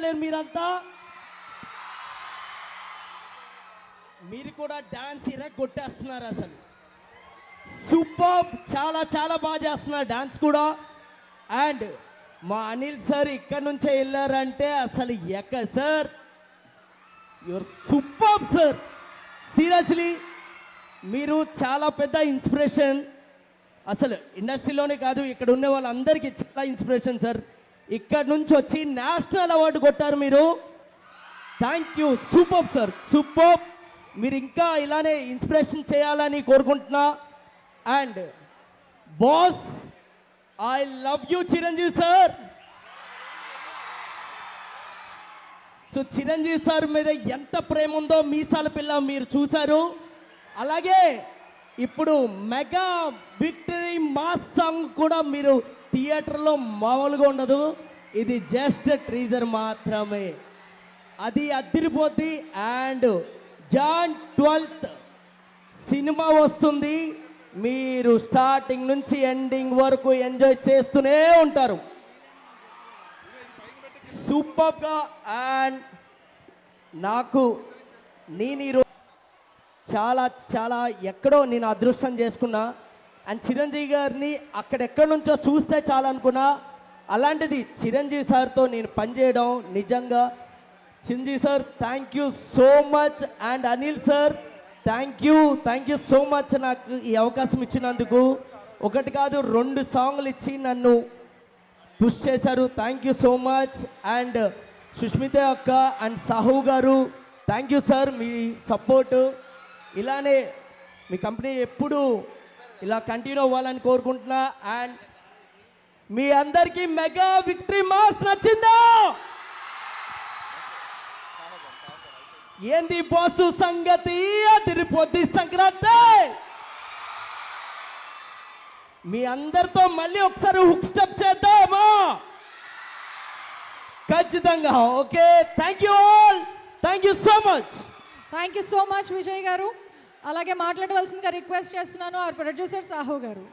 చేయలేరు మీరంతా? మీరు కూడా డాన్స్ కొట్టేస్తున్నారు అసలు. సూపర్, చాలా చాలా బాగా చేస్తున్నారు డాన్స్ కూడా. అండ్ మా అనిల్ సార్ ఇక్కడ నుంచే వెళ్ళారంటే అసలు sir, you're super sir. Seriously మీరు చాలా పెద్ద ఇన్స్పిరేషన్. అసలు ఇండస్ట్రీలోనే కాదు, ఇక్కడ ఉన్న వాళ్ళందరికీ చాలా ఇన్స్పిరేషన్ సార్. ఇక్కడ నుంచి వచ్చి నేషనల్ అవార్డు కొట్టారు మీరు. Thank you, super sir, super. మీరు ఇంకా ఇలానే ఇన్స్పిరేషన్ చేయాలని కోరుకుంటున్నా. And boss, I love you Chiranjeevi sir. So Chiranjeevi sir మీద ఎంత ప్రేమ ఉందో మీసాల పిల్ల మీరు చూశారు. అలాగే ఇప్పుడు మెగా విక్టరీ మాస్ సాంగ్ కూడా మీరు థియేటర్లో మామూలుగా ఉండదు. ఇది జస్ట్ ట్రీజర్ మాత్రమే, అది అదిరిపోద్ది. అండ్ జాన్ 12th సినిమా వస్తుంది. మీరు స్టార్టింగ్ నుంచి ఎండింగ్ వరకు ఎంజాయ్ చేస్తూనే ఉంటారు సూపర్గా. అండ్ నేను ఈరోజు చాలా చాలా ఎక్కడో నేను అదృష్టం చేసుకున్నా. అండ్ చిరంజీవి గారిని అక్కడెక్కడి నుంచో చూస్తే చాలా అనుకున్నా. అలాంటిది చిరంజీవి సార్తో నేను పనిచేయడం నిజంగా. Chiranjeevi sir thank you so much. And Anil sir thank you so much నాకు ఈ అవకాశం ఇచ్చినందుకు. ఒకటి కాదు 2 సాంగ్లు ఇచ్చి నన్ను పుష్ చేశారు. Thank you so much. And Sushmita అక్క అండ్ సాహు గారు thank you sir, me support ఇలానే మీ కంపెనీ ఎప్పుడు ఇలా కంటిన్యూ అవ్వాలని కోరుకుంటున్నా. అండ్ మీ అందరికీ మెగా విక్టరీ మాస్ నచ్చిందా? ఏంది బాసు సంగతి, అదిరిపోద్ది సంక్రాంతి. మీ అందరితో మళ్ళీ ఒకసారి హుక్ స్టెప్ చేద్దామా? ఖచ్చితంగా. Okay, thank you all, thank you so much. Thank you so much Vijay గారు. అలాగే మాట్లాడవలసిందిగా రిక్వెస్ట్ చేస్తున్నాను అవర్ ప్రొడ్యూసర్ సాహు గారు.